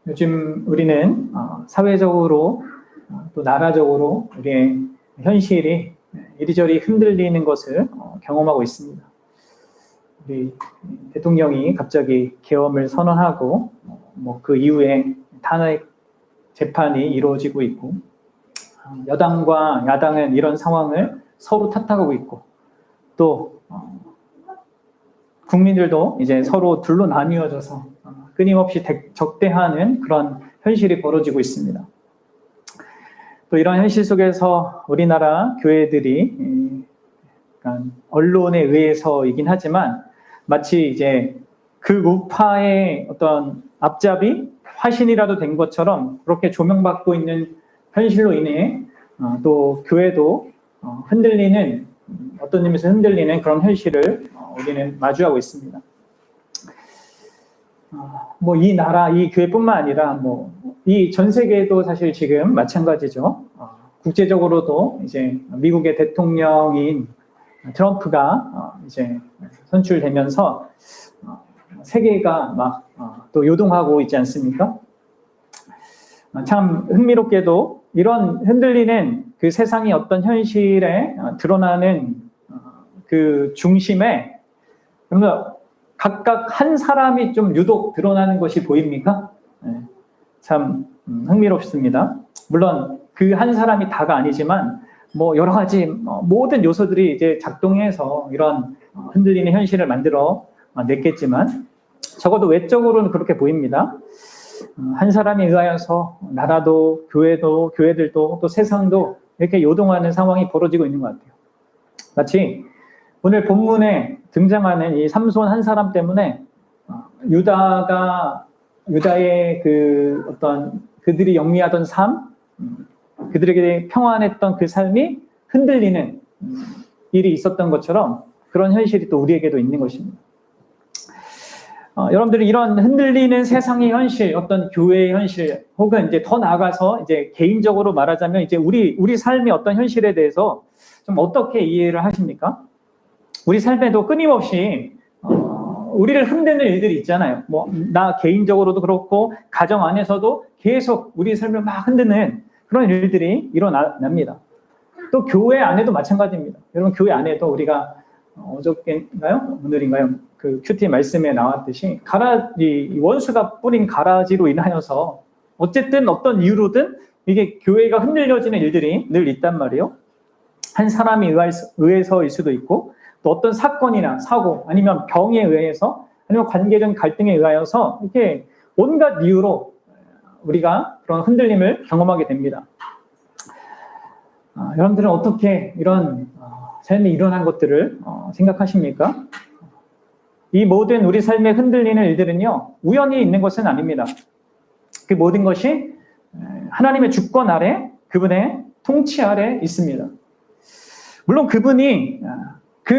요즘 우리는 사회적으로 또 나라적으로 우리의 현실이 이리저리 흔들리는 것을 경험하고 있습니다. 우리 대통령이 갑자기 계엄을 선언하고 그 이후에 탄핵 재판이 이루어지고 있고, 여당과 야당은 이런 상황을 서로 탓하고 있고, 또 국민들도 이제 서로 둘로 나뉘어져서 끊임없이 적대하는 그런 현실이 벌어지고 있습니다. 또 이런 현실 속에서 우리나라 교회들이 언론에 의해서이긴 하지만 마치 이제 그 우파의 어떤 앞잡이 화신이라도 된 것처럼 그렇게 조명받고 있는 현실로 인해 또 교회도 흔들리는, 어떤 의미에서 흔들리는 그런 현실을 우리는 마주하고 있습니다. 이 나라, 이 교회뿐만 아니라 이 전 세계도 사실 지금 마찬가지죠. 국제적으로도 이제 미국의 대통령인 트럼프가 이제 선출되면서 세계가 막 또 요동하고 있지 않습니까? 참 흥미롭게도 이런 흔들리는 그 세상의 어떤 현실에 드러나는 그 중심에 그러면 각각 한 사람이 좀 유독 드러나는 것이 보입니까? 참 흥미롭습니다. 물론 그 한 사람이 다가 아니지만 여러 가지 모든 요소들이 이제 작동해서 이런 흔들리는 현실을 만들어 냈겠지만 적어도 외적으로는 그렇게 보입니다. 한 사람에 의하여서 나라도 교회도 교회들도 또 세상도 이렇게 요동하는 상황이 벌어지고 있는 것 같아요. 마치 오늘 본문에 등장하는 이 삼손 한 사람 때문에 유다의 그 어떤 그들이 영위하던 삶, 그들에게 평안했던 그 삶이 흔들리는 일이 있었던 것처럼 그런 현실이 또 우리에게도 있는 것입니다. 여러분들이 이런 흔들리는 세상의 현실, 어떤 교회의 현실, 혹은 이제 더 나아가서 이제 개인적으로 말하자면 이제 우리 삶의 어떤 현실에 대해서 좀 어떻게 이해를 하십니까? 우리 삶에도 끊임없이 우리를 흔드는 일들이 있잖아요. 나 개인적으로도 그렇고 가정 안에서도 계속 우리 삶을 막 흔드는 그런 일들이 일어납니다. 또 교회 안에도 마찬가지입니다. 여러분 교회 안에도 우리가 어저께인가요? 오늘인가요? 그 큐티 말씀에 나왔듯이 이 원수가 뿌린 가라지로 인하여서 어쨌든 어떤 이유로든 이게 교회가 흔들려지는 일들이 늘 있단 말이에요. 한 사람에 의해서일 수도 있고 또 어떤 사건이나 사고 아니면 병에 의해서 아니면 관계적 갈등에 의하여서 이렇게 온갖 이유로 우리가 그런 흔들림을 경험하게 됩니다. 여러분들은 어떻게 이런 삶에 일어난 것들을 생각하십니까? 이 모든 우리 삶에 흔들리는 일들은요, 우연히 있는 것은 아닙니다. 그 모든 것이 하나님의 주권 아래, 그분의 통치 아래 있습니다. 물론 그분이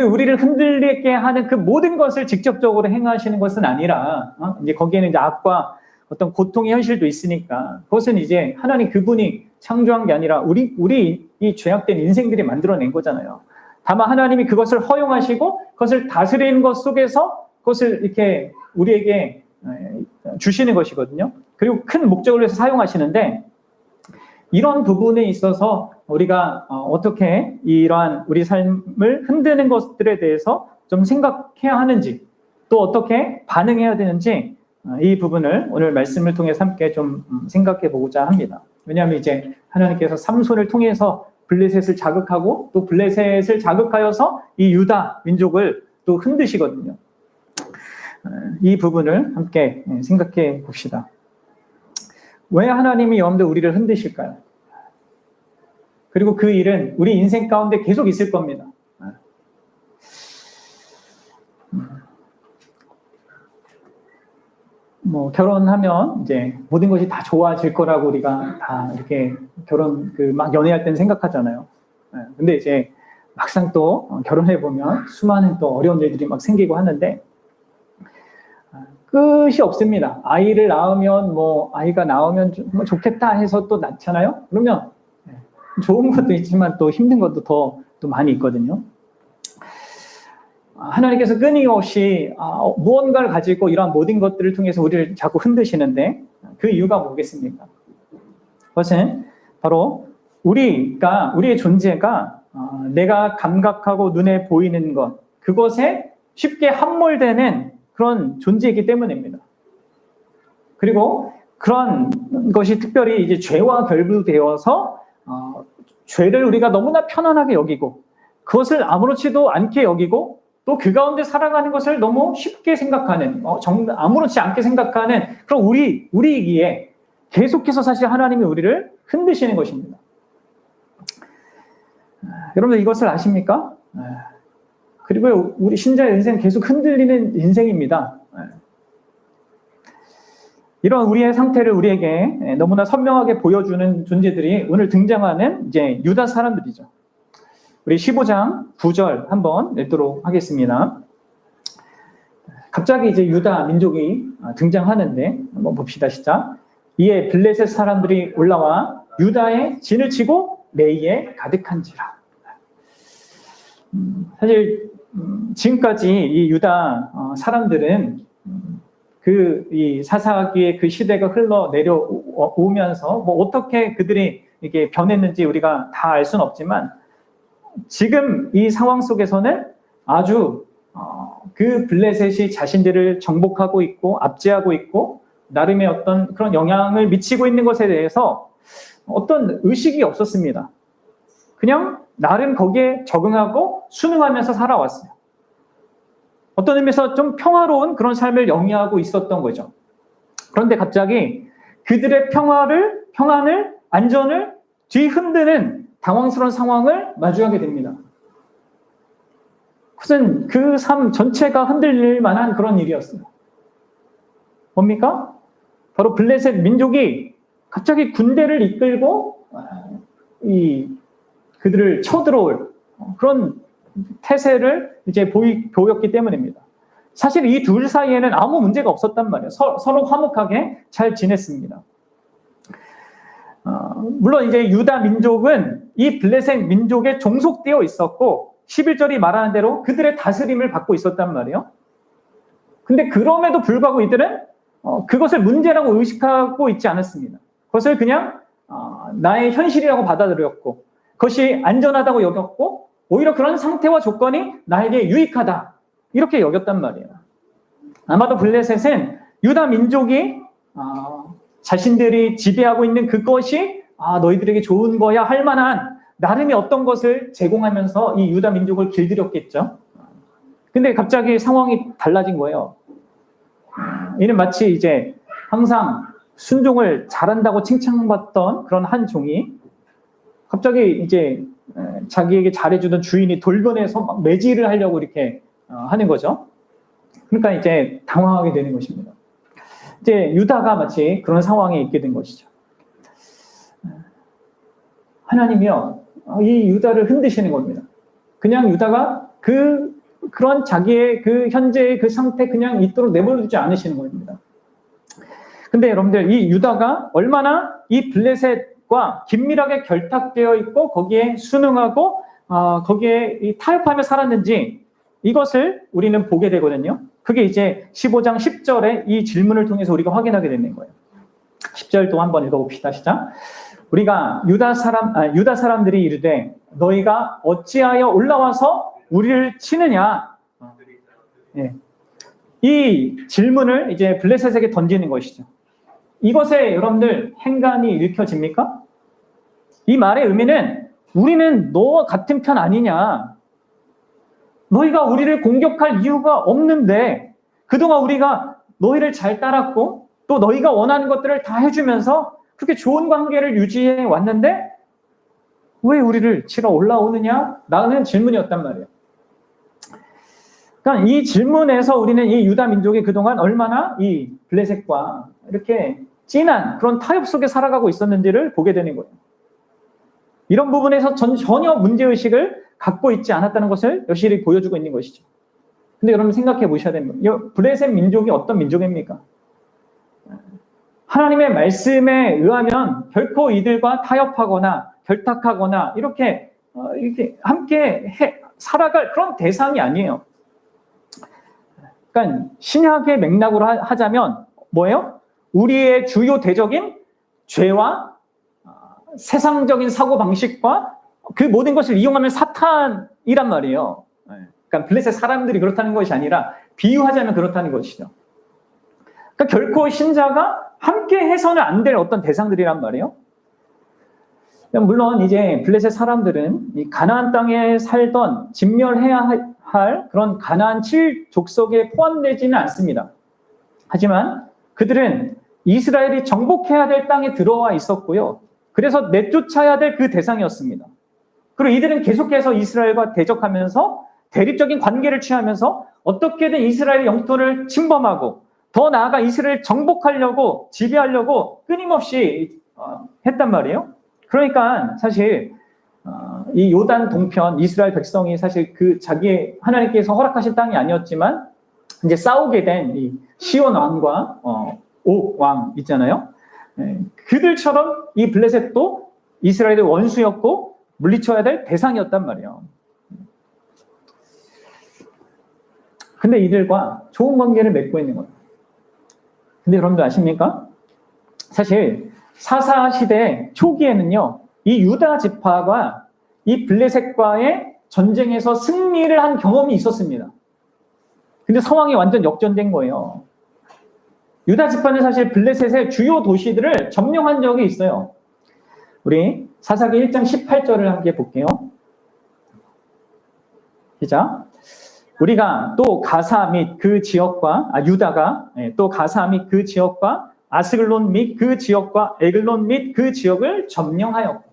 우리를 흔들리게 하는 그 모든 것을 직접적으로 행하시는 것은 아니라, 이제 거기에는 이제 악과 어떤 고통의 현실도 있으니까, 그것은 이제 하나님 그분이 창조한 게 아니라 우리 이 죄악된 인생들이 만들어낸 거잖아요. 다만 하나님이 그것을 허용하시고 그것을 다스리는 것 속에서 그것을 이렇게 우리에게 주시는 것이거든요. 그리고 큰 목적을 위해서 사용하시는데 이런 부분에 있어서 우리가 어떻게 이러한 우리 삶을 흔드는 것들에 대해서 좀 생각해야 하는지 또 어떻게 반응해야 되는지 이 부분을 오늘 말씀을 통해서 함께 좀 생각해 보고자 합니다. 왜냐하면 이제 하나님께서 삼손을 통해서 블레셋을 자극하고 또 블레셋을 자극하여서 이 유다 민족을 또 흔드시거든요. 이 부분을 함께 생각해 봅시다. 왜 하나님이 여러분들 우리를 흔드실까요? 그리고 그 일은 우리 인생 가운데 계속 있을 겁니다. 결혼하면 이제 모든 것이 다 좋아질 거라고 우리가 다 이렇게 막 연애할 때는 생각하잖아요. 근데 이제 막상 또 결혼해 보면 수많은 또 어려운 일들이 막 생기고 하는데 끝이 없습니다. 아이를 낳으면 아이가 나오면 좋겠다 해서 또 낳잖아요. 그러면 좋은 것도 있지만 또 힘든 것도 또 많이 있거든요. 하나님께서 끊임없이 무언가를 가지고 이러한 모든 것들을 통해서 우리를 자꾸 흔드시는데 그 이유가 뭐겠습니까? 그것은 바로 우리의 존재가 내가 감각하고 눈에 보이는 것, 그것에 쉽게 함몰되는 그런 존재이기 때문입니다. 그리고 그런 것이 특별히 이제 죄와 결부되어서 죄를 우리가 너무나 편안하게 여기고 그것을 아무렇지도 않게 여기고 또 그 가운데 살아가는 것을 너무 쉽게 생각하는 아무렇지 않게 생각하는 그런 우리이기에 계속해서 사실 하나님이 우리를 흔드시는 것입니다. 여러분들 이것을 아십니까? 그리고 우리 신자의 인생 계속 흔들리는 인생입니다. 이런 우리의 상태를 우리에게 너무나 선명하게 보여주는 존재들이 오늘 등장하는 이제 유다 사람들이죠. 우리 15장 9절 한번 읽도록 하겠습니다. 갑자기 이제 유다 민족이 등장하는데 한번 봅시다. 시작. 이에 블레셋 사람들이 올라와 유다의 진을 치고 레이에 가득한지라. 사실 지금까지 이 유다 사람들은 이 사사기의 그 시대가 흘러 내려오면서 뭐 어떻게 그들이 이게 변했는지 우리가 다 알 수는 없지만 지금 이 상황 속에서는 아주 그 블레셋이 자신들을 정복하고 있고 압제하고 있고 나름의 어떤 그런 영향을 미치고 있는 것에 대해서 어떤 의식이 없었습니다. 그냥 나름 거기에 적응하고 순응하면서 살아왔어요. 어떤 의미에서 좀 평화로운 그런 삶을 영위하고 있었던 거죠. 그런데 갑자기 그들의 평안을, 안전을 뒤흔드는 당황스러운 상황을 마주하게 됩니다. 그것은 그 삶 전체가 흔들릴 만한 그런 일이었어요. 뭡니까? 바로 블레셋 민족이 갑자기 군대를 이끌고 그들을 쳐들어올 그런 태세를 이제 보였기 때문입니다. 사실 이 둘 사이에는 아무 문제가 없었단 말이에요. 서로 화목하게 잘 지냈습니다. 물론 이제 유다 민족은 이 블레셋 민족에 종속되어 있었고 11절이 말하는 대로 그들의 다스림을 받고 있었단 말이에요. 근데 그럼에도 불구하고 이들은 그것을 문제라고 의식하고 있지 않았습니다. 그것을 그냥 나의 현실이라고 받아들였고 그것이 안전하다고 여겼고 오히려 그런 상태와 조건이 나에게 유익하다 이렇게 여겼단 말이에요. 아마도 블레셋은 유다 민족이 자신들이 지배하고 있는 그것이 너희들에게 좋은 거야 할 만한 나름의 어떤 것을 제공하면서 이 유다 민족을 길들였겠죠. 근데 갑자기 상황이 달라진 거예요. 이는 마치 이제 항상 순종을 잘한다고 칭찬받던 그런 한 종이 갑자기 이제 자기에게 잘해주던 주인이 돌변해서 막 매질을 하려고 이렇게 하는 거죠. 그러니까 이제 당황하게 되는 것입니다. 이제 유다가 마치 그런 상황에 있게 된 것이죠. 하나님이요, 이 유다를 흔드시는 겁니다. 그냥 유다가 그런 자기의 그 현재의 그 상태 그냥 있도록 내버려두지 않으시는 겁니다. 근데 여러분들 이 유다가 얼마나 이 블레셋과 긴밀하게 결탁되어 있고 거기에 순응하고 거기에 타협하며 살았는지 이것을 우리는 보게 되거든요. 그게 이제 15장 10절에 이 질문을 통해서 우리가 확인하게 되는 거예요. 10절도 한번 읽어봅시다. 시작. 우리가 유다 사람들이 이르되 너희가 어찌하여 올라와서 우리를 치느냐? 예. 이 질문을 이제 블레셋에게 던지는 것이죠. 이것에 여러분들 행간이 읽혀집니까? 이 말의 의미는 우리는 너와 같은 편 아니냐? 너희가 우리를 공격할 이유가 없는데 그동안 우리가 너희를 잘 따랐고 또 너희가 원하는 것들을 다 해주면서 그렇게 좋은 관계를 유지해 왔는데 왜 우리를 치러 올라오느냐? 라는 질문이었단 말이에요. 그러니까 이 질문에서 우리는 이 유다 민족이 그동안 얼마나 이 블레셋과 이렇게 진한 그런 타협 속에 살아가고 있었는지를 보게 되는 거예요. 이런 부분에서 전혀 문제의식을 갖고 있지 않았다는 것을 여실히 보여주고 있는 것이죠. 근데 여러분 생각해 보셔야 됩니다. 블레셋 민족이 어떤 민족입니까? 하나님의 말씀에 의하면 결코 이들과 타협하거나 결탁하거나 이렇게 함께 살아갈 그런 대상이 아니에요. 그러니까 신약의 맥락으로 하자면 뭐예요? 우리의 주요 대적인 죄와 세상적인 사고방식과 그 모든 것을 이용하면 사탄이란 말이에요. 그러니까 블레셋 사람들이 그렇다는 것이 아니라 비유하자면 그렇다는 것이죠. 그러니까 결코 신자가 함께 해서는 안 될 어떤 대상들이란 말이에요. 물론 이제 블레셋 사람들은 이 가나안 땅에 살던 진멸해야 할 그런 가나안 7족속에 포함되지는 않습니다. 하지만 그들은 이스라엘이 정복해야 될 땅에 들어와 있었고요. 그래서 내쫓아야 될 그 대상이었습니다. 그리고 이들은 계속해서 이스라엘과 대적하면서 대립적인 관계를 취하면서 어떻게든 이스라엘의 영토를 침범하고 더 나아가 이스라엘을 정복하려고 지배하려고 끊임없이 했단 말이에요. 그러니까 사실 이 요단 동편 이스라엘 백성이 사실 그 자기 하나님께서 허락하신 땅이 아니었지만 이제 싸우게 된 이 시온 왕과 옥 왕 있잖아요. 그들처럼 이 블레셋도 이스라엘의 원수였고 물리쳐야 될 대상이었단 말이에요. 근데 이들과 좋은 관계를 맺고 있는 거예요. 근데 여러분들 아십니까? 사실 사사 시대 초기에는요, 이 유다 지파가 이 블레셋과의 전쟁에서 승리를 한 경험이 있었습니다. 근데 상황이 완전 역전된 거예요. 유다 지파는 사실 블레셋의 주요 도시들을 점령한 적이 있어요. 우리 사사기 1장 18절을 함께 볼게요. 시작. 우리가 또 가사 및 그 지역과 유다가 또 가사 및 그 지역과 아스글론 및 그 지역과 에글론 및 그 지역을 점령하였고,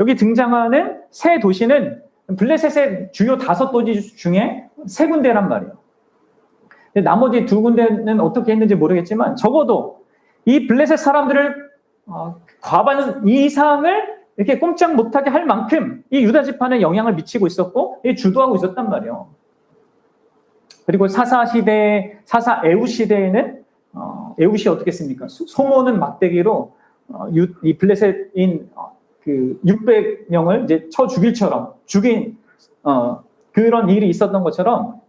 여기 등장하는 세 도시는 블레셋의 주요 5도시 중에 3군데란 말이에요. 나머지 2군데는 어떻게 했는지 모르겠지만 적어도 이 블레셋 사람들을 과반 이상을 이렇게 꼼짝 못하게 할 만큼 이 유다 지파는 영향을 미치고 있었고 주도하고 있었단 말이에요. 그리고 사사 시대, 사사 에우 시대에는 에웃이 어떻게 했습니까? 소모는 막대기로 이 블레셋인 그 600명을 이제 쳐 죽인 그런 일이 있었던 것처럼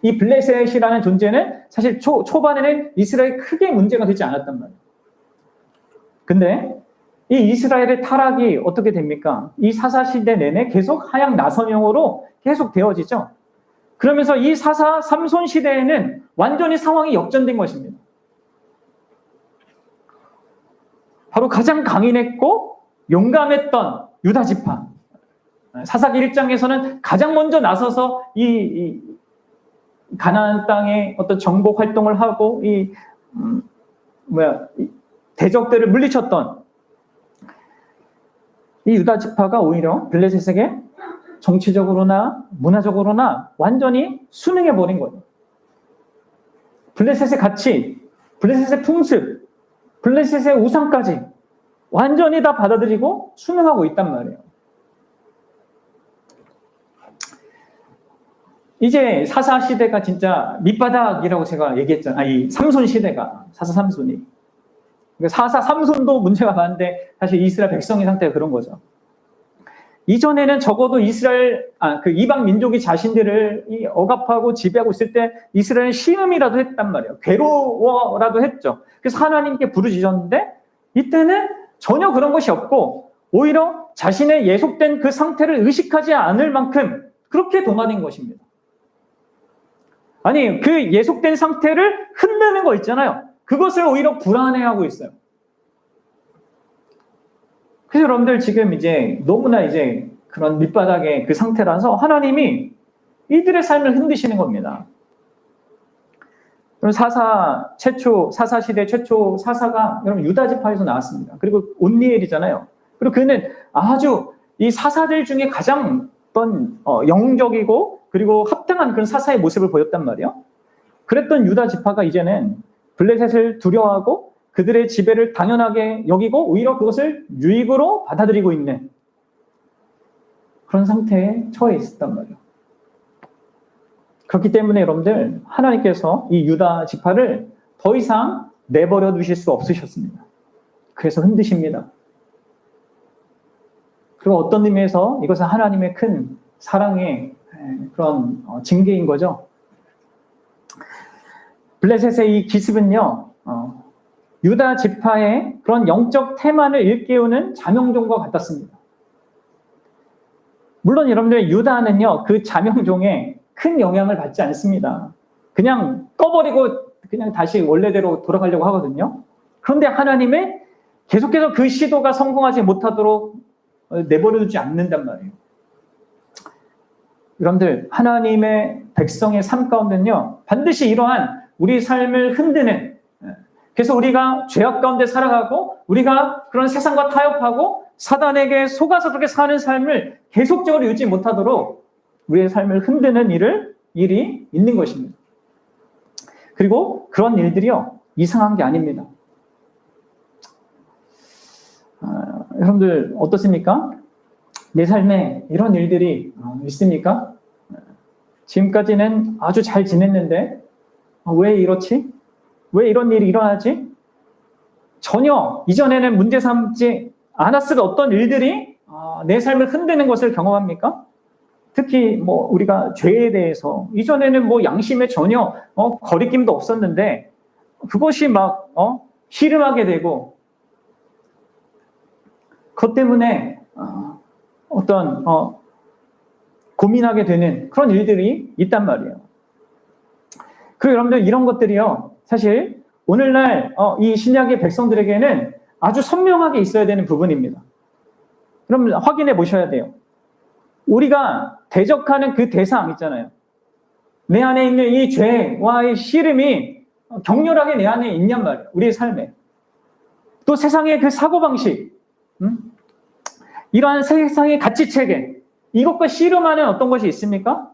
이 블레셋이라는 존재는 사실 초반에는 이스라엘이 크게 문제가 되지 않았단 말이에요. 근데 이 이스라엘의 타락이 어떻게 됩니까? 이 사사 시대 내내 계속 하양 나선형으로 계속 되어지죠. 그러면서 이 사사 삼손 시대에는 완전히 상황이 역전된 것입니다. 바로 가장 강인했고 용감했던 유다 지파. 사사기 1장에서는 가장 먼저 나서서 이 가나안 땅의 어떤 정복 활동을 하고 대적들을 물리쳤던 이 유다 지파가 오히려 블레셋에게 정치적으로나 문화적으로나 완전히 순응해버린 거예요. 블레셋의 가치, 블레셋의 풍습, 블레셋의 우상까지 완전히 다 받아들이고 순응하고 있단 말이에요. 이제 사사 시대가 진짜 밑바닥이라고 제가 얘기했잖아요. 이 삼손 시대가, 사사 삼손이. 사사 삼손도 문제가 많은데 사실 이스라엘 백성의 상태가 그런 거죠. 이전에는 적어도 그 이방 민족이 자신들을 억압하고 지배하고 있을 때 이스라엘은 시음이라도 했단 말이에요. 괴로워라도 했죠. 그래서 하나님께 부르짖었는데 이때는 전혀 그런 것이 없고 오히려 자신의 예속된 그 상태를 의식하지 않을 만큼 그렇게 동화된 것입니다. 아니, 그 예속된 상태를 흔드는 거 있잖아요. 그것을 오히려 불안해하고 있어요. 그래서 여러분들 지금 이제 너무나 이제 그런 밑바닥의 그 상태라서 하나님이 이들의 삶을 흔드시는 겁니다. 그럼 사사 시대 최초 사사가 여러분 유다 지파에서 나왔습니다. 그리고 온니엘이잖아요. 그리고 그는 아주 이 사사들 중에 가장 어떤 영웅적이고 그리고 합당한 그런 사사의 모습을 보였단 말이에요. 그랬던 유다 지파가 이제는 블레셋을 두려워하고 그들의 지배를 당연하게 여기고 오히려 그것을 유익으로 받아들이고 있는 그런 상태에 처해 있었단 말이에요. 그렇기 때문에 여러분들 하나님께서 이 유다 지파를 더 이상 내버려 두실 수 없으셨습니다. 그래서 흔드십니다. 그리고 어떤 의미에서 이것은 하나님의 큰 사랑의 그런 징계인 거죠. 블레셋의 이 기습은요, 유다 지파의 그런 영적 태만을 일깨우는 자명종과 같았습니다. 물론 여러분들 유다는요, 그 자명종에 큰 영향을 받지 않습니다. 그냥 꺼버리고 그냥 다시 원래대로 돌아가려고 하거든요. 그런데 하나님의 계속해서 그 시도가 성공하지 못하도록 내버려두지 않는단 말이에요. 여러분들, 하나님의 백성의 삶 가운데는요, 반드시 이러한 우리 삶을 흔드는, 그래서 우리가 죄악 가운데 살아가고 우리가 그런 세상과 타협하고 사단에게 속아서 그렇게 사는 삶을 계속적으로 유지 못하도록 우리의 삶을 흔드는 일이 있는 것입니다. 그리고 그런 일들이요, 이상한 게 아닙니다. 여러분들 어떻습니까? 내 삶에 이런 일들이 있습니까? 지금까지는 아주 잘 지냈는데 왜 이렇지? 왜 이런 일이 일어나지? 전혀 이전에는 문제 삼지 않았을 어떤 일들이 내 삶을 흔드는 것을 경험합니까? 특히 우리가 죄에 대해서 이전에는 양심에 전혀 거리낌도 없었는데 그것이 막 씨름하게 되고 그것 때문에 어떤 고민하게 되는 그런 일들이 있단 말이에요. 그리고 여러분들 이런 것들이요, 사실 오늘날 이 신약의 백성들에게는 아주 선명하게 있어야 되는 부분입니다. 그럼 확인해 보셔야 돼요. 우리가 대적하는 그 대상 있잖아요. 내 안에 있는 이 죄와의 씨름이 격렬하게 내 안에 있냔 말이에요. 우리의 삶에. 또 세상의 그 사고방식, 이러한 세상의 가치체계, 이것과 씨름하는 어떤 것이 있습니까?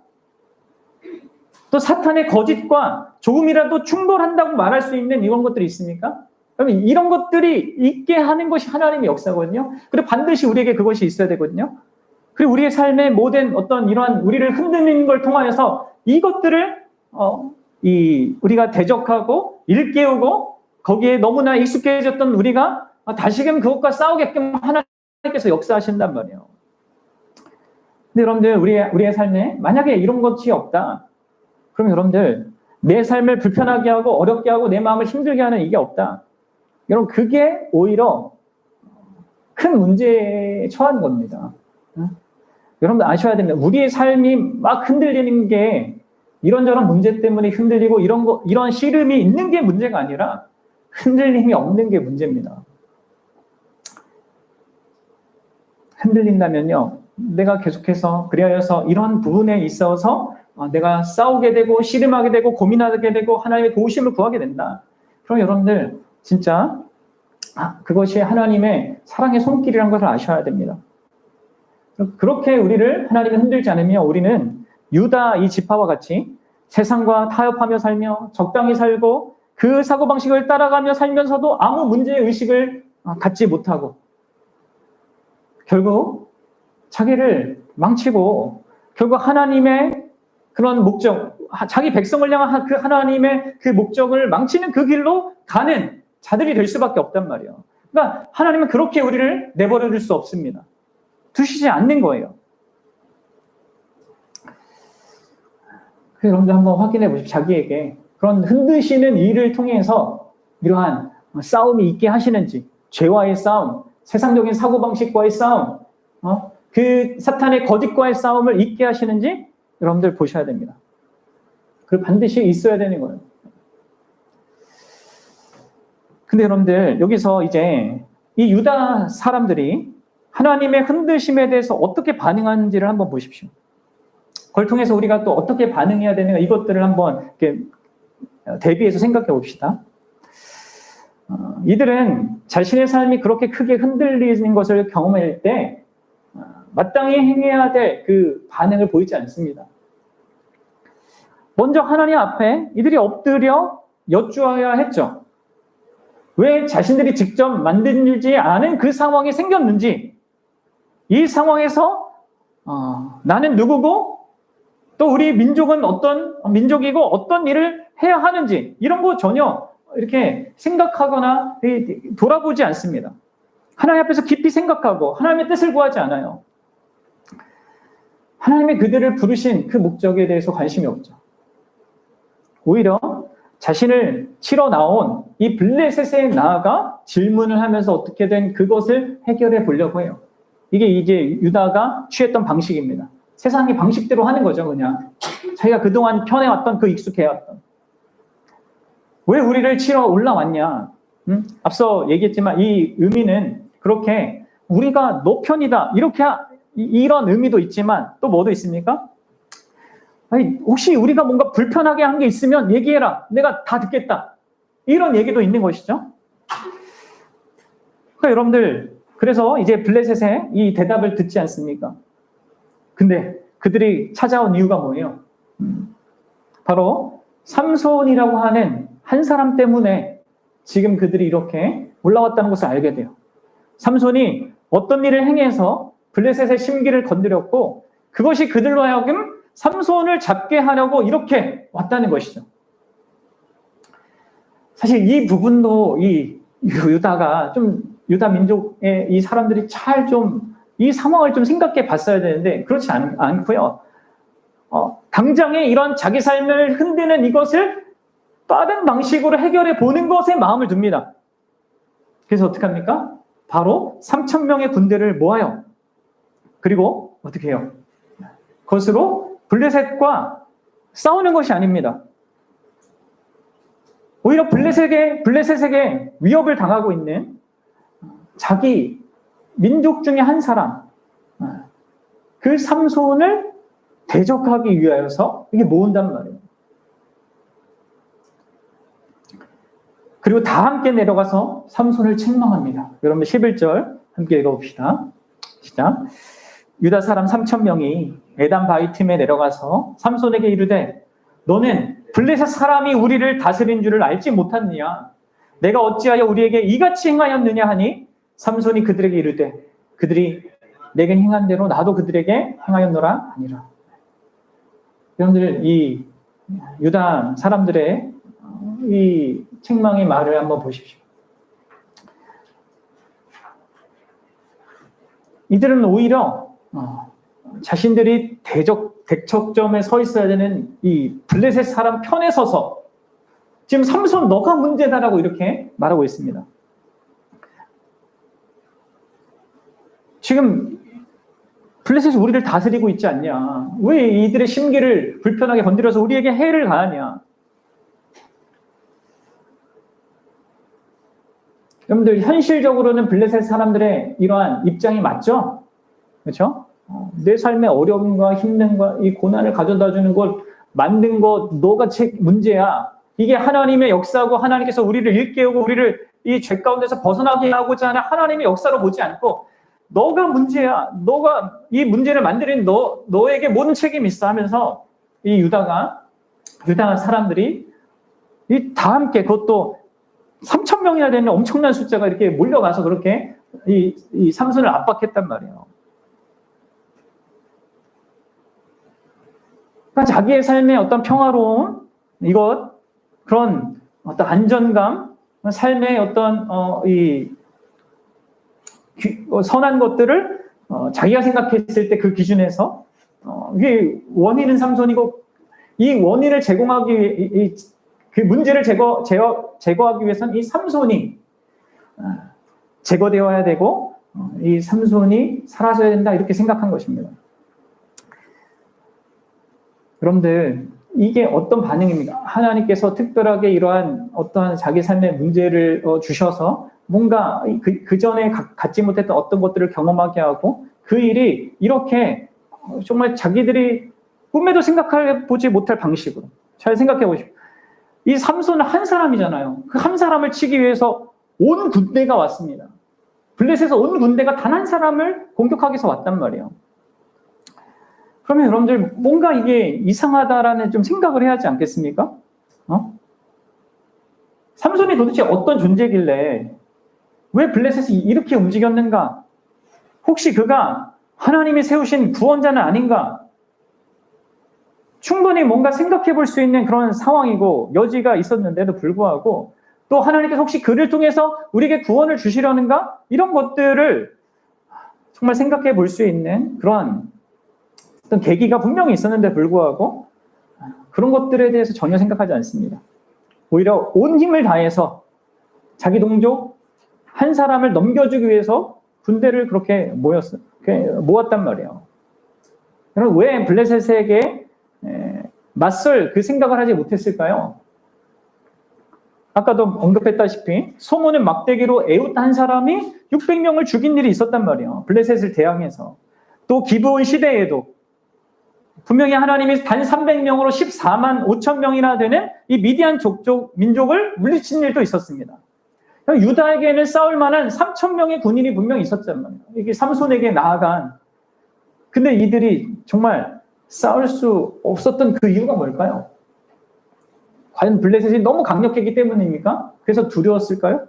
또 사탄의 거짓과 조금이라도 충돌한다고 말할 수 있는 이런 것들이 있습니까? 그러면 이런 것들이 있게 하는 것이 하나님의 역사거든요. 그리고 반드시 우리에게 그것이 있어야 되거든요. 그리고 우리의 삶의 모든 어떤 이러한 우리를 흔드는 걸 통하여서 이것들을 우리가 대적하고 일깨우고 거기에 너무나 익숙해졌던 우리가 다시금 그것과 싸우게끔 하나님께서 역사하신단 말이에요. 근데 여러분들 우리의 삶에 만약에 이런 것이 없다. 그럼 여러분들 내 삶을 불편하게 하고 어렵게 하고 내 마음을 힘들게 하는 이게 없다. 여러분 그게 오히려 큰 문제에 처한 겁니다. 여러분들 아셔야 됩니다. 우리의 삶이 막 흔들리는 게 이런저런 문제 때문에 흔들리고 이런 씨름이 있는 게 문제가 아니라 흔들림이 없는 게 문제입니다. 흔들린다면요, 내가 계속해서 그리하여서 이런 부분에 있어서 내가 싸우게 되고 씨름하게 되고 고민하게 되고 하나님의 도우심을 구하게 된다. 그럼 여러분들 진짜 그것이 하나님의 사랑의 손길이라는 것을 아셔야 됩니다. 그렇게 우리를 하나님이 흔들지 않으면 우리는 유다 이 지파와 같이 세상과 타협하며 살며 적당히 살고 그 사고방식을 따라가며 살면서도 아무 문제의식을 갖지 못하고 결국 자기를 망치고 결국 하나님의 그런 목적, 자기 백성을 향한 그 하나님의 그 목적을 망치는 그 길로 가는 자들이 될 수밖에 없단 말이에요. 그러니까 하나님은 그렇게 우리를 내버려 둘 수 없습니다. 두시지 않는 거예요. 그래서 여러분들 한번 확인해 보십시오. 자기에게 그런 흔드시는 일을 통해서 이러한 싸움이 있게 하시는지, 죄와의 싸움, 세상적인 사고방식과의 싸움, 그 사탄의 거짓과의 싸움을 있게 하시는지 여러분들 보셔야 됩니다. 그 반드시 있어야 되는 거예요. 근데 여러분들 여기서 이제 이 유다 사람들이 하나님의 흔드심에 대해서 어떻게 반응하는지를 한번 보십시오. 그걸 통해서 우리가 또 어떻게 반응해야 되는가 이것들을 한번 이렇게 대비해서 생각해 봅시다. 이들은 자신의 삶이 그렇게 크게 흔들리는 것을 경험할 때 마땅히 행해야 될 그 반응을 보이지 않습니다. 먼저 하나님 앞에 이들이 엎드려 여쭈어야 했죠. 왜 자신들이 직접 만들지 않은 그 상황이 생겼는지, 이 상황에서 나는 누구고 또 우리 민족은 어떤 민족이고 어떤 일을 해야 하는지 이런 거 전혀 이렇게 생각하거나 돌아보지 않습니다. 하나님 앞에서 깊이 생각하고 하나님의 뜻을 구하지 않아요. 하나님이 그들을 부르신 그 목적에 대해서 관심이 없죠. 오히려 자신을 치러 나온 이 블레셋에 나아가 질문을 하면서 어떻게든 그것을 해결해 보려고 해요. 이게 이제 유다가 취했던 방식입니다. 세상의 방식대로 하는 거죠, 그냥. 자기가 그동안 편해왔던 그 익숙해왔던. 왜 우리를 치러 올라왔냐? 앞서 얘기했지만 이 의미는 그렇게 우리가 너 편이다. 이렇게 이런 의미도 있지만 또 뭐도 있습니까? 아니, 혹시 우리가 뭔가 불편하게 한 게 있으면 얘기해라. 내가 다 듣겠다. 이런 얘기도 있는 것이죠. 그러니까 여러분들, 그래서 이제 블레셋의 이 대답을 듣지 않습니까? 근데 그들이 찾아온 이유가 뭐예요? 바로 삼손이라고 하는 한 사람 때문에 지금 그들이 이렇게 올라왔다는 것을 알게 돼요. 삼손이 어떤 일을 행해서 블레셋의 심기를 건드렸고 그것이 그들로 하여금 삼손을 잡게 하려고 이렇게 왔다는 것이죠. 사실 이 부분도 이 유다가 좀 유다 민족의 이 사람들이 잘 좀 이 상황을 좀 생각해 봤어야 되는데 그렇지 않고요. 당장에 이런 자기 삶을 흔드는 이것을 빠른 방식으로 해결해 보는 것에 마음을 둡니다. 그래서 어떻게 합니까? 바로 3,000명의 군대를 모아요. 그리고 어떻게 해요? 그것으로 블레셋과 싸우는 것이 아닙니다. 오히려 블레셋에게 위협을 당하고 있는 자기 민족 중에 한 사람, 그 삼손을 대적하기 위하여서 이게 모은단 말이에요. 그리고 다 함께 내려가서 삼손을 책망합니다. 여러분 11절 함께 읽어봅시다. 시작. 유다 사람 3,000명이 에단 바위 틈에 내려가서 삼손에게 이르되 너는 블레셋 사람이 우리를 다스린 줄을 알지 못하느냐? 내가 어찌하여 우리에게 이같이 행하였느냐 하니 삼손이 그들에게 이르되 그들이 내게 행한 대로 나도 그들에게 행하였노라 하니라. 여러분들 이 유다 사람들의 이 책망의 말을 한번 보십시오. 이들은 오히려 자신들이 대척점에 서 있어야 되는 이 블레셋 사람 편에 서서 지금 삼손 너가 문제다라고 이렇게 말하고 있습니다. 지금 블레셋이 우리를 다스리고 있지 않냐? 왜 이들의 심기를 불편하게 건드려서 우리에게 해를 가하냐? 여러분들 현실적으로는 블레셋 사람들의 이러한 입장이 맞죠? 그렇죠? 내 삶의 어려움과 힘듦과 이 고난을 가져다주는 걸 만든 것 너가 문제야. 이게 하나님의 역사고 하나님께서 우리를 일깨우고 우리를 이 죄 가운데서 벗어나게 하고자 하는 하나님의 역사로 보지 않고 너가 문제야. 너가 이 문제를 만드는 너에게 모든 책임이 있어 하면서 이 유다 사람들이 다 함께 그것도 3,000명이나 되는 엄청난 숫자가 이렇게 몰려가서 그렇게 이 삼손을 압박했단 말이에요. 그러니까 자기의 삶의 어떤 평화로움, 그런 어떤 안전감, 삶의 어떤 선한 것들을 자기가 생각했을 때 그 기준에서 이게 원인은 삼손이고 이 원인을 제공하기 위해 그 문제를 제거하기 위해서는 이 삼손이 제거되어야 되고 이 삼손이 사라져야 된다 이렇게 생각한 것입니다. 여러분들 이게 어떤 반응입니까? 하나님께서 특별하게 이러한 어떠한 자기 삶의 문제를 주셔서 뭔가 그 전에 갖지 못했던 어떤 것들을 경험하게 하고 그 일이 이렇게 정말 자기들이 꿈에도 생각해 보지 못할 방식으로 잘 생각해 보십시오. 이 삼손은 한 사람이잖아요. 그 한 사람을 치기 위해서 온 군대가 왔습니다. 블레셋에서 온 군대가 단 한 사람을 공격하기 위해서 왔단 말이에요. 그러면 여러분들 뭔가 이게 이상하다라는 좀 생각을 해야 하지 않겠습니까? 삼손이 도대체 어떤 존재길래 왜 블레셋이 이렇게 움직였는가? 혹시 그가 하나님이 세우신 구원자는 아닌가? 충분히 뭔가 생각해 볼 수 있는 그런 상황이고 여지가 있었는데도 불구하고 또 하나님께서 혹시 그를 통해서 우리에게 구원을 주시려는가? 이런 것들을 정말 생각해 볼 수 있는 그런 어떤 계기가 분명히 있었는데 불구하고 그런 것들에 대해서 전혀 생각하지 않습니다. 오히려 온 힘을 다해서 자기 동족 한 사람을 넘겨주기 위해서 군대를 그렇게 모았단 말이에요. 그럼 왜 블레셋에게 맞설 그 생각을 하지 못했을까요? 아까도 언급했다시피 소문을 막대기로 에웃한 사람이 600명을 죽인 일이 있었단 말이에요. 블레셋을 대항해서. 또 기브온 시대에도 분명히 하나님이 단 300명으로 14만 5천 명이나 되는 이 미디안 민족을 물리친 일도 있었습니다. 유다에게는 싸울 만한 3천 명의 군인이 분명히 있었단 말이에요. 이게 삼손에게 나아간. 근데 이들이 정말 싸울 수 없었던 그 이유가 뭘까요? 과연 블레셋이 너무 강력했기 때문입니까? 그래서 두려웠을까요?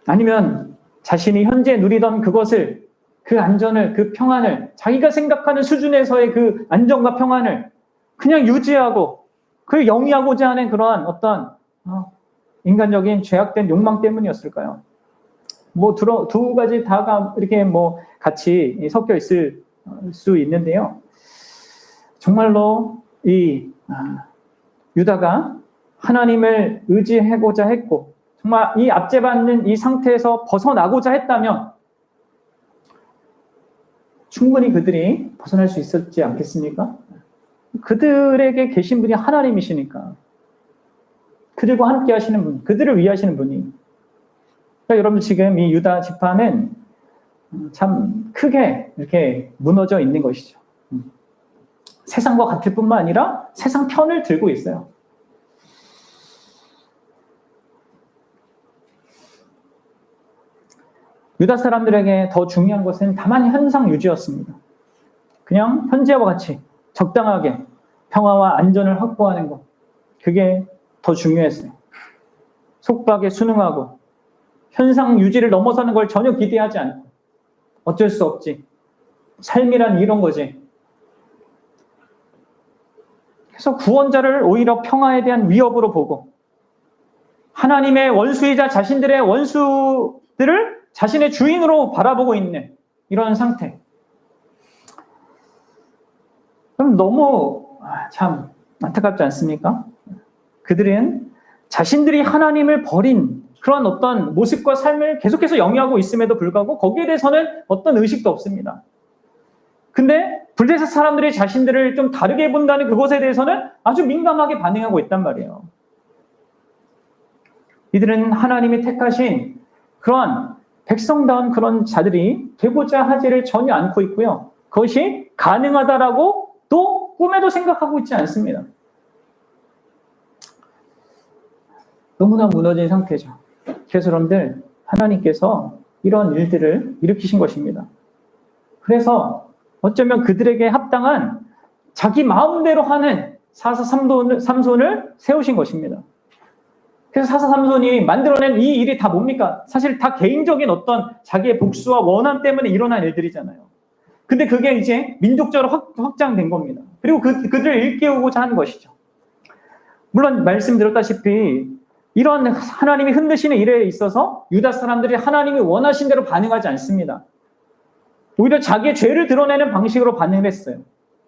아니면 자신이 현재 누리던 그것을, 그 안전을, 그 평안을, 자기가 생각하는 수준에서의 그 안정과 평안을 그냥 유지하고 그걸 영위하고자 하는 그러한 어떤 인간적인 죄악된 욕망 때문이었을까요? 두 가지 다가 이렇게 같이 섞여 있을 수 있는데요. 정말로 이 유다가 하나님을 의지하고자 했고, 정말 이 압제받는 이 상태에서 벗어나고자 했다면 충분히 그들이 벗어날 수 있었지 않겠습니까? 그들에게 계신 분이 하나님이시니까. 그들과 함께 하시는 분, 그들을 위하시는 분이. 그러니까 여러분 지금 이 유다 지파는 참 크게 이렇게 무너져 있는 것이죠. 세상과 같을 뿐만 아니라 세상 편을 들고 있어요. 유다 사람들에게 더 중요한 것은 다만 현상 유지였습니다. 그냥 현재와 같이 적당하게 평화와 안전을 확보하는 것, 그게 더 중요했어요. 속박에 순응하고 현상 유지를 넘어서는 걸 전혀 기대하지 않고 어쩔 수 없지. 삶이란 이런 거지. 그래서 구원자를 오히려 평화에 대한 위협으로 보고 하나님의 원수이자 자신들의 원수들을 자신의 주인으로 바라보고 있는 이런 상태. 그럼 너무 참 안타깝지 않습니까? 그들은 자신들이 하나님을 버린 그런 어떤 모습과 삶을 계속해서 영위하고 있음에도 불구하고 거기에 대해서는 어떤 의식도 없습니다. 근데 블레셋 사람들이 자신들을 좀 다르게 본다는 그것에 대해서는 아주 민감하게 반응하고 있단 말이에요. 이들은 하나님이 택하신 그런 백성다운 그런 자들이 되고자 하지를 전혀 않고 있고요. 그것이 가능하다라고 또 꿈에도 생각하고 있지 않습니다. 너무나 무너진 상태죠. 그래서 여러분들 하나님께서 이런 일들을 일으키신 것입니다. 그래서 어쩌면 그들에게 합당한 자기 마음대로 하는 사사 삼손을 세우신 것입니다. 그래서 사사 삼손이 만들어낸 이 일이 다 뭡니까? 사실 다 개인적인 어떤 자기의 복수와 원한 때문에 일어난 일들이잖아요. 근데 그게 이제 민족적으로 확장된 겁니다. 그리고 그들을 일깨우고자 하는 것이죠. 물론 말씀드렸다시피 이런 하나님이 흔드시는 일에 있어서 유다 사람들이 하나님이 원하신 대로 반응하지 않습니다. 오히려 자기의 죄를 드러내는 방식으로 반응을 했어요.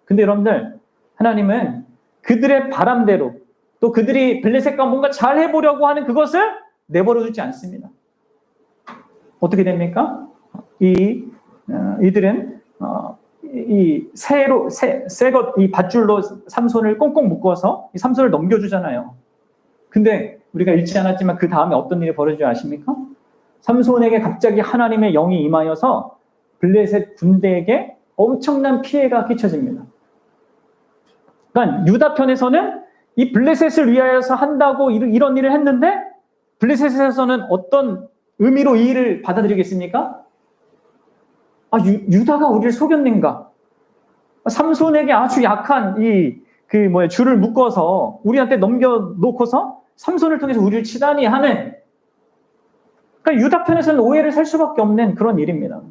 근데 여러분들, 하나님은 그들의 바람대로 또 그들이 블레셋과 뭔가 잘 해보려고 하는 그것을 내버려 두지 않습니다. 어떻게 됩니까? 이들은 이 밧줄로 삼손을 꽁꽁 묶어서 이 삼손을 넘겨주잖아요. 근데 우리가 읽지 않았지만 그 다음에 어떤 일이 벌어지지 아십니까? 삼손에게 갑자기 하나님의 영이 임하여서 블레셋 군대에게 엄청난 피해가 끼쳐집니다. 그러니까 유다 편에서는 이 블레셋을 위하여서 한다고 이런 일을 했는데 블레셋에서는 어떤 의미로 이 일을 받아들이겠습니까? 유다가 우리를 속였는가? 삼손에게 아주 약한 줄을 묶어서 우리한테 넘겨놓고서 삼손을 통해서 우리를 치다니 하는, 그러니까 유다 편에서는 오해를 살 수밖에 없는 그런 일입니다.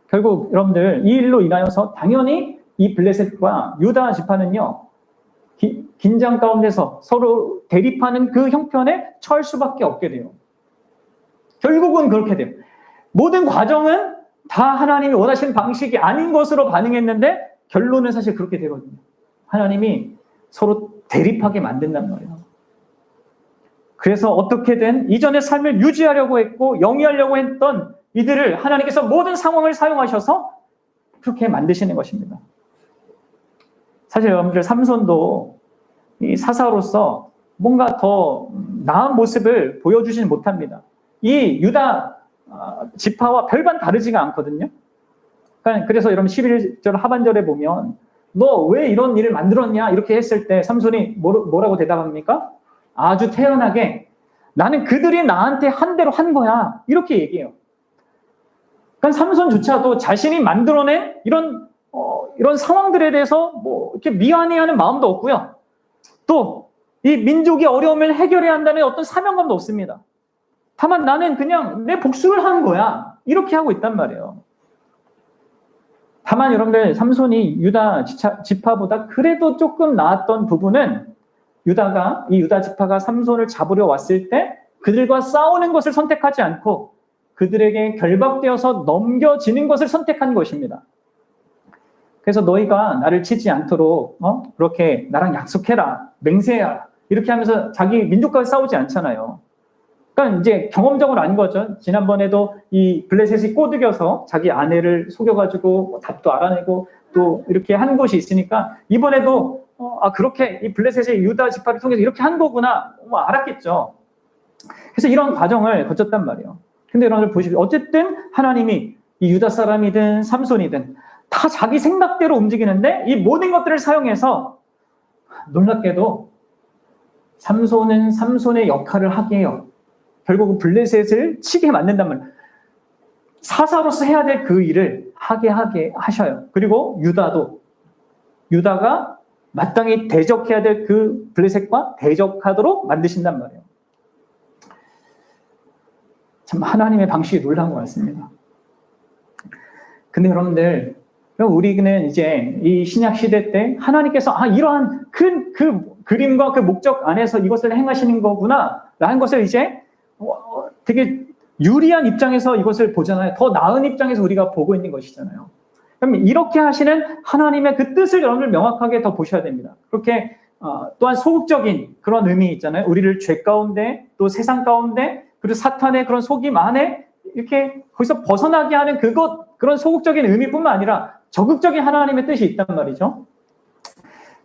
결국 여러분들 이 일로 인하여서 당연히 이 블레셋과 유다 지파는요, 긴장 가운데서 서로 대립하는 그 형편에 처할 수밖에 없게 돼요. 결국은 그렇게 돼요. 모든 과정은 다 하나님이 원하시는 방식이 아닌 것으로 반응했는데 결론은 사실 그렇게 되거든요. 하나님이 서로 대립하게 만든단 말이에요. 그래서 어떻게든 이전의 삶을 유지하려고 했고 영위하려고 했던 이들을 하나님께서 모든 상황을 사용하셔서 그렇게 만드시는 것입니다. 사실 여러분들 삼손도 이 사사로서 뭔가 더 나은 모습을 보여주지는 못합니다. 이 유다 지파와 별반 다르지가 않거든요. 그래서 여러분 11절 하반절에 보면 너 왜 이런 일을 만들었냐 이렇게 했을 때 삼손이 뭐라고 대답합니까? 아주 태연하게 나는 그들이 나한테 한 대로 한 거야 이렇게 얘기해요. 그러니까 삼손조차도 자신이 만들어낸 이런 상황들에 대해서 뭐 이렇게 미안해하는 마음도 없고요. 또 이 민족이 어려움을 해결해야 한다는 어떤 사명감도 없습니다. 다만 나는 그냥 내 복수를 한 거야 이렇게 하고 있단 말이에요. 다만 여러분들 삼손이 유다 지파보다 그래도 조금 나았던 부분은 이 유다 지파가 삼손을 잡으려 왔을 때 그들과 싸우는 것을 선택하지 않고 그들에게 결박되어서 넘겨지는 것을 선택한 것입니다. 그래서 너희가 나를 치지 않도록 그렇게 나랑 약속해라, 맹세해라 이렇게 하면서 자기 민족과 싸우지 않잖아요. 그러니까 이제 경험적으로 안 거죠. 지난번에도 이 블레셋이 꼬드겨서 자기 아내를 속여가지고 답도 알아내고 또 이렇게 한 곳이 있으니까 이번에도 그렇게 이 블레셋의 유다 지파를 통해서 이렇게 한 거구나 알았겠죠. 그래서 이런 과정을 거쳤단 말이에요. 근데 여러분들 보십시오. 어쨌든 하나님이 이 유다 사람이든 삼손이든 다 자기 생각대로 움직이는데 이 모든 것들을 사용해서 놀랍게도 삼손은 삼손의 역할을 하게 해요. 결국 블레셋을 치게 만든단 말이에요. 사사로서 해야 될 그 일을 하게 하셔요. 그리고 유다가 마땅히 대적해야 될 그 블레셋과 대적하도록 만드신단 말이에요. 참 하나님의 방식이 놀라운 것 같습니다. 근데 여러분들 우리는 이제 이 신약 시대 때 하나님께서 이러한 큰 그 그림과 그 목적 안에서 이것을 행하시는 거구나 라는 것을 이제 되게 유리한 입장에서 이것을 보잖아요. 더 나은 입장에서 우리가 보고 있는 것이잖아요. 그럼 이렇게 하시는 하나님의 그 뜻을 여러분들 명확하게 더 보셔야 됩니다. 그렇게 또한 소극적인 그런 의미 있잖아요. 우리를 죄 가운데 또 세상 가운데 그리고 사탄의 그런 속임 안에 이렇게 거기서 벗어나게 하는 그런 소극적인 의미뿐만 아니라 적극적인 하나님의 뜻이 있단 말이죠.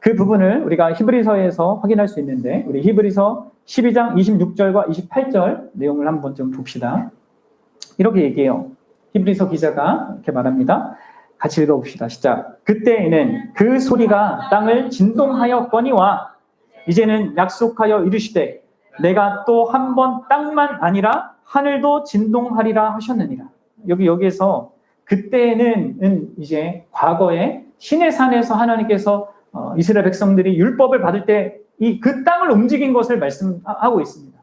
그 부분을 우리가 히브리서에서 확인할 수 있는데 우리 히브리서 12장 26절과 28절 내용을 한번 좀 봅시다. 이렇게 얘기해요. 히브리서 기자가 이렇게 말합니다. 같이 읽어봅시다. 시작. 그때에는 그 소리가 땅을 진동하였거니와 이제는 약속하여 이르시되 내가 또 한 번 땅만 아니라 하늘도 진동하리라 하셨느니라. 여기에서 그때는 이제 과거에 시내산에서 하나님께서 이스라엘 백성들이 율법을 받을 때 그 땅을 움직인 것을 말씀하고 있습니다.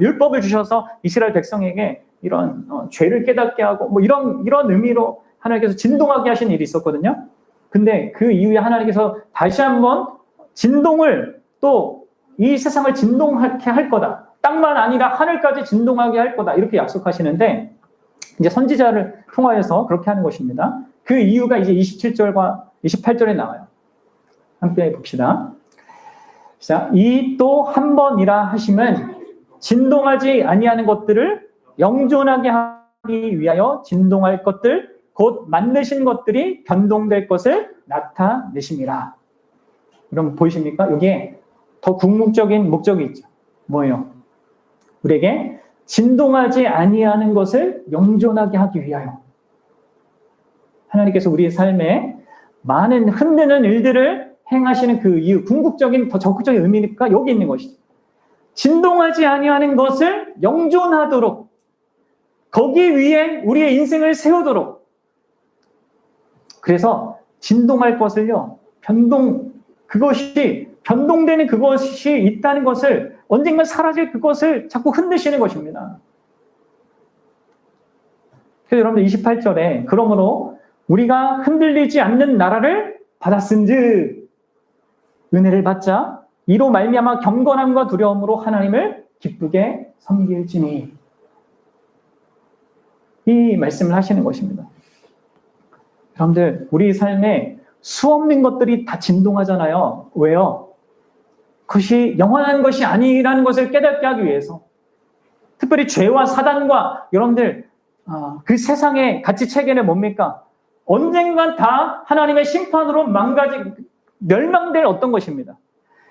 율법을 주셔서 이스라엘 백성에게 이런 죄를 깨닫게 하고 뭐 이런 의미로 하나님께서 진동하게 하신 일이 있었거든요. 근데 그 이후에 하나님께서 다시 한번 진동을 또 이 세상을 진동하게 할 거다. 땅만 아니라 하늘까지 진동하게 할 거다. 이렇게 약속하시는데 이제 선지자를 통하여서 그렇게 하는 것입니다. 그 이유가 이제 27절과 28절에 나와요. 함께 봅시다. 자, 이 또 한 번이라 하심은 진동하지 아니하는 것들을 영존하게 하기 위하여 진동할 것들 곧 만드신 것들이 변동될 것을 나타내심이라. 여러분 보이십니까? 여기에 더 궁극적인 목적이 있죠. 뭐예요? 우리에게 진동하지 아니하는 것을 영존하게 하기 위하여. 하나님께서 우리의 삶에 많은 흔드는 일들을 행하시는 그 이유, 궁극적인 더 적극적인 의미니까 여기 있는 것이죠. 진동하지 아니하는 것을 영존하도록 거기 위에 우리의 인생을 세우도록. 그래서 진동할 것을요, 변동되는 그것이 있다는 것을 언젠가 사라질 그것을 자꾸 흔드시는 것입니다. 그래서 여러분들 28절에 그러므로 우리가 흔들리지 않는 나라를 받았은즉 은혜를 받자 이로 말미암아 경건함과 두려움으로 하나님을 기쁘게 섬길지니. 이 말씀을 하시는 것입니다. 여러분들 우리 삶에 수없는 것들이 다 진동하잖아요. 왜요? 그것이 영원한 것이 아니라는 것을 깨닫게 하기 위해서, 특별히 죄와 사단과 여러분들 그 세상의 가치 체계는 뭡니까? 언젠간 다 하나님의 심판으로 멸망될 어떤 것입니다.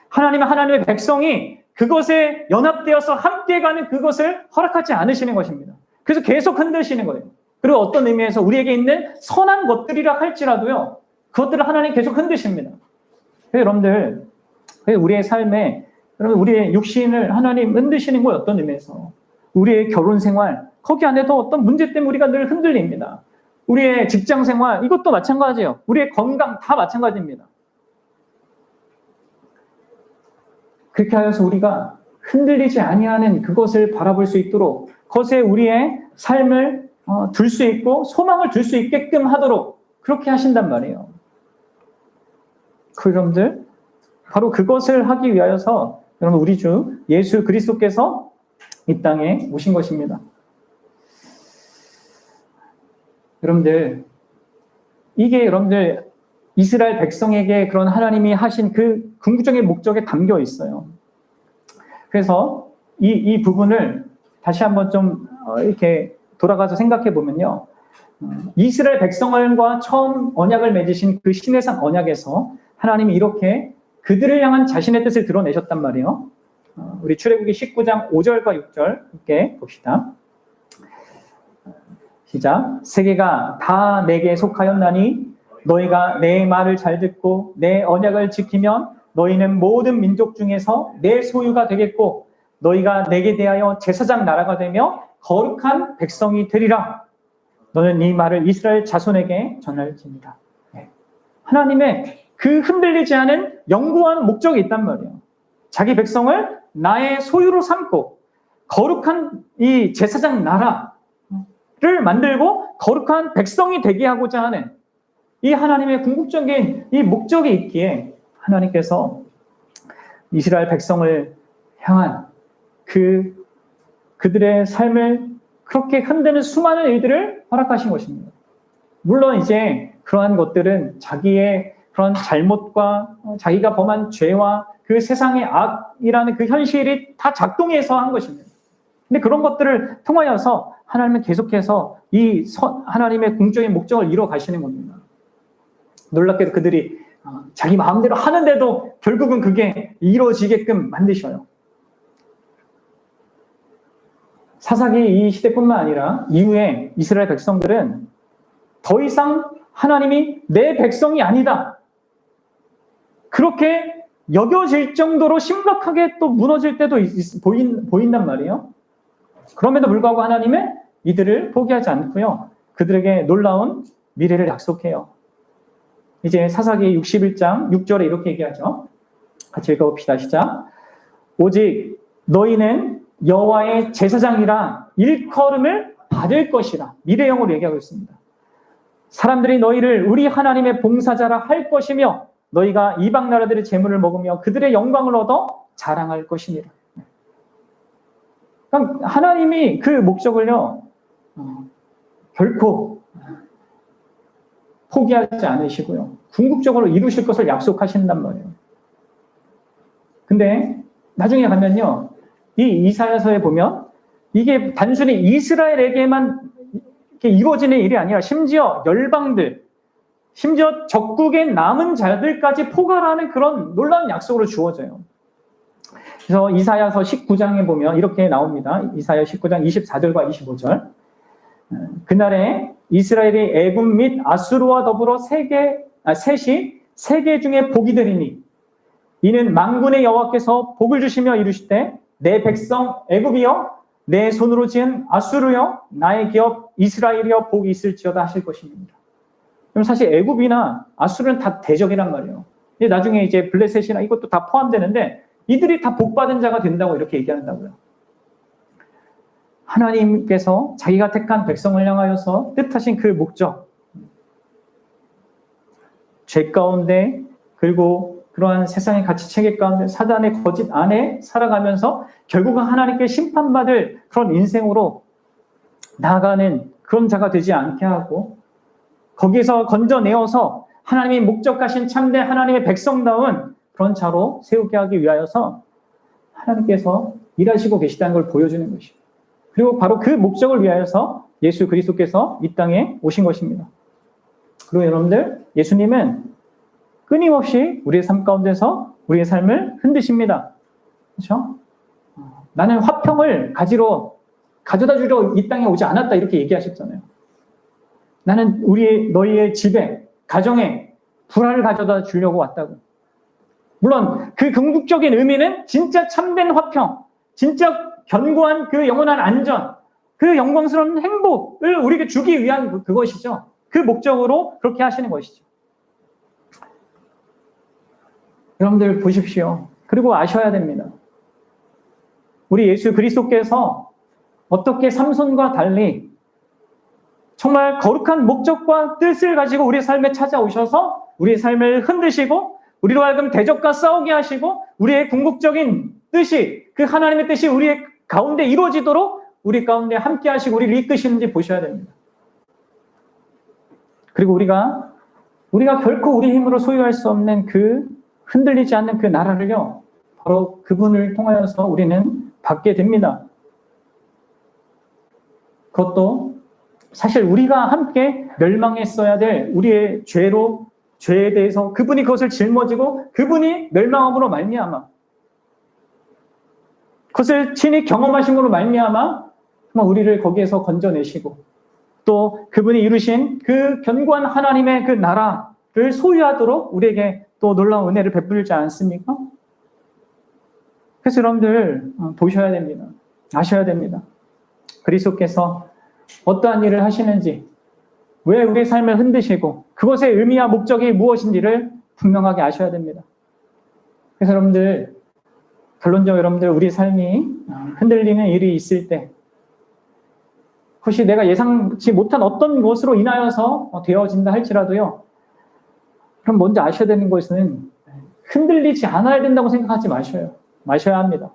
하나님의 백성이 그것에 연합되어서 함께 가는 그것을 허락하지 않으시는 것입니다. 그래서 계속 흔드시는 거예요. 그리고 어떤 의미에서 우리에게 있는 선한 것들이라 할지라도요, 그것들을 하나님 계속 흔드십니다. 그래서 여러분들, 우리의 삶에, 여러분, 우리의 육신을 하나님 흔드시는 건 어떤 의미에서 우리의 결혼 생활, 거기 안에도 어떤 문제 때문에 우리가 늘 흔들립니다. 우리의 직장 생활, 이것도 마찬가지예요. 우리의 건강 다 마찬가지입니다. 그렇게 하여서 우리가 흔들리지 아니하는 그것을 바라볼 수 있도록, 그것에 우리의 삶을 둘 수 있고 소망을 둘 수 있게끔 하도록 그렇게 하신단 말이에요. 여러분들, 바로 그것을 하기 위하여서 여러분, 우리 주 예수 그리스도께서 이 땅에 오신 것입니다. 여러분들, 이게 여러분들 이스라엘 백성에게 그런 하나님이 하신 그 궁극적인 목적에 담겨 있어요. 그래서 이 부분을 다시 한번 좀 이렇게 돌아가서 생각해 보면요, 이스라엘 백성과 처음 언약을 맺으신 그 시내산 언약에서 하나님이 이렇게 그들을 향한 자신의 뜻을 드러내셨단 말이에요. 우리 출애굽기 19장 5절과 6절 함께 봅시다. 시작. 세계가 다 내게 속하였나니 너희가 내 말을 잘 듣고 내 언약을 지키면 너희는 모든 민족 중에서 내 소유가 되겠고 너희가 내게 대하여 제사장 나라가 되며 거룩한 백성이 되리라. 너는 이 말을 이스라엘 자손에게 전할지니라. 하나님의 그 흔들리지 않은 영구한 목적이 있단 말이에요. 자기 백성을 나의 소유로 삼고 거룩한 이 제사장 나라를 만들고 거룩한 백성이 되게 하고자 하는 이 하나님의 궁극적인 이 목적이 있기에 하나님께서 이스라엘 백성을 향한 그들의 삶을 그렇게 흔드는 수많은 일들을 허락하신 것입니다. 물론 이제 그러한 것들은 자기의 그런 잘못과 자기가 범한 죄와 그 세상의 악이라는 그 현실이 다 작동해서 한 것입니다. 근데 그런 것들을 통하여서 하나님은 계속해서 하나님의 궁극적인 목적을 이루어 가시는 겁니다. 놀랍게도 그들이 자기 마음대로 하는데도 결국은 그게 이루어지게끔 만드셔요. 사사기 이 시대뿐만 아니라 이후에 이스라엘 백성들은 더 이상 하나님이 내 백성이 아니다, 그렇게 여겨질 정도로 심각하게 또 무너질 때도 보인단 말이에요. 그럼에도 불구하고 하나님은 이들을 포기하지 않고요, 그들에게 놀라운 미래를 약속해요. 이제 사사기 61장 6절에 이렇게 얘기하죠. 같이 읽어봅시다. 시작. 오직 너희는 여호와의 제사장이라 일컬음을 받을 것이라. 미래형으로 얘기하고 있습니다. 사람들이 너희를 우리 하나님의 봉사자라 할 것이며 너희가 이방 나라들의 재물을 먹으며 그들의 영광을 얻어 자랑할 것이니라. 그러니까 하나님이 그 목적을요, 결코 포기하지 않으시고요, 궁극적으로 이루실 것을 약속하신단 말이에요. 근데 나중에 가면요, 이 이사야서에 보면 이게 단순히 이스라엘에게만 이렇게 이루어지는 일이 아니라 심지어 열방들, 심지어 적국의 남은 자들까지 포괄하는 그런 놀라운 약속으로 주어져요. 그래서 이사야서 19장에 보면 이렇게 나옵니다. 이사야 19장 24절과 25절. 그날에 이스라엘이 애굽 및 아수르와 더불어 셋이 세계 중에 복이 되리니 이는 만군의 여호와께서 복을 주시며 이르시되 내 백성 애굽이여 내 손으로 지은 아수르여 나의 기업 이스라엘이여 복이 있을지어다 하실 것입니다. 그럼 사실 애굽이나 아수르는 다 대적이란 말이에요. 근데 나중에 이제 블레셋이나 이것도 다 포함되는데 이들이 다 복받은 자가 된다고 이렇게 얘기한다고요. 하나님께서 자기가 택한 백성을 향하여서 뜻하신 그 목적, 죄 가운데 그리고 그러한 세상의 가치 체계 가운데 사단의 거짓 안에 살아가면서 결국은 하나님께 심판받을 그런 인생으로 나아가는 그런 자가 되지 않게 하고 거기에서 건져내어서 하나님이 목적하신 참된 하나님의 백성다운 그런 자로 세우게 하기 위하여서 하나님께서 일하시고 계시다는 걸 보여주는 것이죠. 그리고 바로 그 목적을 위하여서 예수 그리스도께서 이 땅에 오신 것입니다. 그리고 여러분들, 예수님은 끊임없이 우리의 삶 가운데서 우리의 삶을 흔드십니다. 그렇죠? 나는 화평을 가져다 주려 이 땅에 오지 않았다, 이렇게 얘기하셨잖아요. 나는 너희의 집에, 가정에 불화를 가져다 주려고 왔다고. 물론 그 궁극적인 의미는 진짜 참된 화평, 진짜 견고한 그 영원한 안전, 그 영광스러운 행복을 우리에게 주기 위한 그것이죠. 그 목적으로 그렇게 하시는 것이죠. 여러분들 보십시오. 그리고 아셔야 됩니다. 우리 예수 그리스도께서 어떻게 삼손과 달리 정말 거룩한 목적과 뜻을 가지고 우리의 삶에 찾아오셔서 우리의 삶을 흔드시고 우리로 하여금 대적과 싸우게 하시고 우리의 궁극적인 뜻이, 그 하나님의 뜻이 우리의 가운데 이루어지도록 우리 가운데 함께 하시고 우리를 이끄시는지 보셔야 됩니다. 그리고 우리가 결코 우리 힘으로 소유할 수 없는 그 흔들리지 않는 그 나라를요, 바로 그분을 통하여서 우리는 받게 됩니다. 그것도 사실 우리가 함께 멸망했어야 될 우리의 죄에 대해서 그분이 그것을 짊어지고 그분이 멸망함으로 말미암아, 그것을 친히 경험하심으로 말미암아 정말 우리를 거기에서 건져내시고 또 그분이 이루신 그 견고한 하나님의 그 나라를 소유하도록 우리에게 또 놀라운 은혜를 베풀지 않습니까? 그래서 여러분들 보셔야 됩니다. 아셔야 됩니다. 그리스도께서 어떠한 일을 하시는지, 왜 우리의 삶을 흔드시고 그것의 의미와 목적이 무엇인지를 분명하게 아셔야 됩니다. 그래서 여러분들, 결론적으로 여러분들, 우리 삶이 흔들리는 일이 있을 때 그것이 내가 예상치 못한 어떤 것으로 인하여서 되어진다 할지라도요, 그럼 먼저 아셔야 되는 것은 흔들리지 않아야 된다고 생각하지 마셔야 합니다.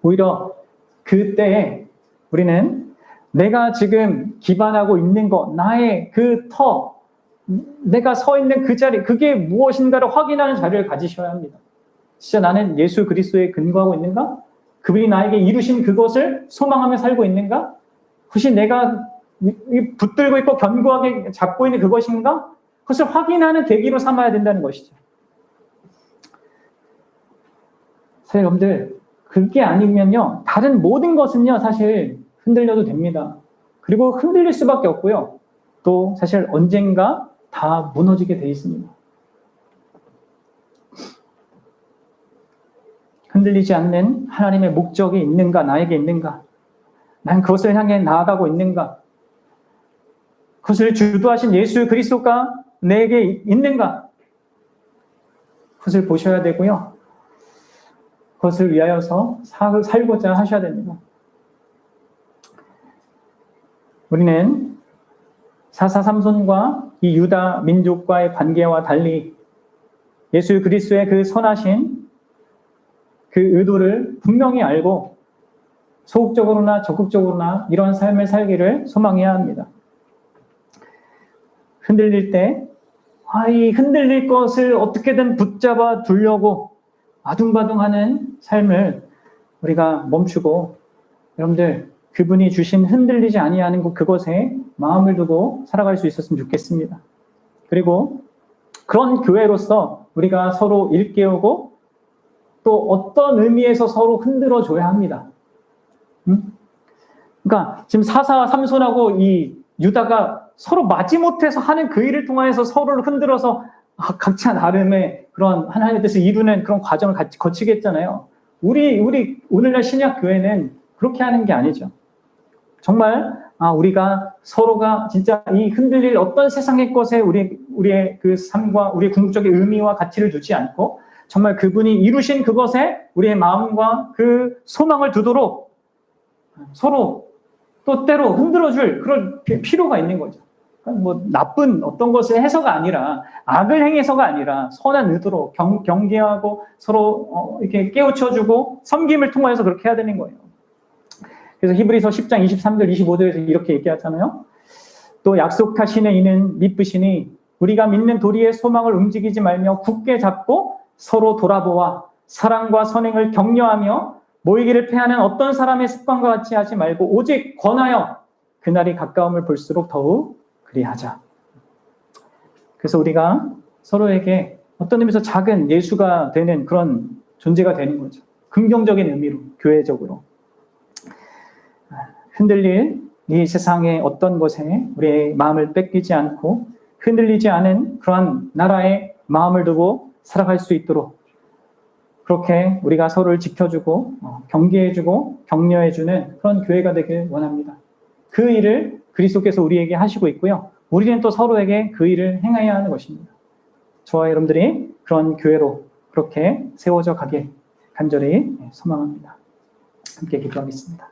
오히려 그때에 우리는 내가 지금 기반하고 있는 것, 나의 그 내가 서 있는 그 자리, 그게 무엇인가를 확인하는 자리를 가지셔야 합니다. 진짜 나는 예수 그리스도에 근거하고 있는가? 그분이 나에게 이루신 그것을 소망하며 살고 있는가? 그것이 내가 붙들고 있고 견고하게 잡고 있는 그것인가? 그것을 확인하는 계기로 삼아야 된다는 것이죠. 사실 여러분들, 그게 아니면요, 다른 모든 것은요, 사실 흔들려도 됩니다. 그리고 흔들릴 수밖에 없고요. 또 사실 언젠가 다 무너지게 돼 있습니다. 흔들리지 않는 하나님의 목적이 있는가, 나에게 있는가? 난 그것을 향해 나아가고 있는가? 그것을 주도하신 예수 그리스도가 내게 있는가? 그것을 보셔야 되고요. 그것을 위하여서 살고자 하셔야 됩니다. 우리는 사사 삼손과 이 유다 민족과의 관계와 달리 예수 그리스도의 그 선하신 그 의도를 분명히 알고 소극적으로나 적극적으로나 이런 삶을 살기를 소망해야 합니다. 흔들릴 때 이 흔들릴 것을 어떻게든 붙잡아 두려고 아둥바둥하는 삶을 우리가 멈추고, 여러분들, 그분이 주신 흔들리지 아니하는 그것에 마음을 두고 살아갈 수 있었으면 좋겠습니다. 그리고 그런 교회로서 우리가 서로 일깨우고 또 어떤 의미에서 서로 흔들어줘야 합니다. 그러니까 지금 사사와 삼손하고 이 유다가 서로 마지못해서 하는 그 일을 통해서 서로를 흔들어서 각자 나름의 그런 하나님의 뜻을 이루는 그런 과정을 같이 거치게 했잖아요. 우리 오늘날 신약 교회는 그렇게 하는 게 아니죠. 정말 우리가 서로가 진짜 이 흔들릴 어떤 세상의 것에 우리의 그 삶과 우리의 궁극적인 의미와 가치를 두지 않고 정말 그분이 이루신 그것에 우리의 마음과 그 소망을 두도록 서로 또 때로 흔들어줄 그런 필요가 있는 거죠. 뭐 나쁜 어떤 것을 해서가 아니라, 악을 행해서가 아니라 선한 의도로 경계하고 서로 이렇게 깨우쳐주고 섬김을 통하여서 그렇게 해야 되는 거예요. 그래서 히브리서 10장 23절 25절에서 이렇게 얘기하잖아요. 또 약속하시는 이는 미쁘시니 우리가 믿는 도리의 소망을 움직이지 말며 굳게 잡고 서로 돌아보아 사랑과 선행을 격려하며 모이기를 패하는 어떤 사람의 습관과 같이 하지 말고 오직 권하여 그날이 가까움을 볼수록 더욱 그리하자. 그래서 우리가 서로에게 어떤 의미에서 작은 예수가 되는 그런 존재가 되는 거죠. 긍정적인 의미로, 교회적으로. 흔들릴 이 세상의 어떤 것에 우리의 마음을 뺏기지 않고 흔들리지 않은 그러한 나라의 마음을 두고 살아갈 수 있도록 그렇게 우리가 서로를 지켜주고 경계해주고 격려해주는 그런 교회가 되길 원합니다. 그 일을 그리스도께서 우리에게 하시고 있고요. 우리는 또 서로에게 그 일을 행해야 하는 것입니다. 저와 여러분들이 그런 교회로 그렇게 세워져 가길 간절히 소망합니다. 함께 기도하겠습니다.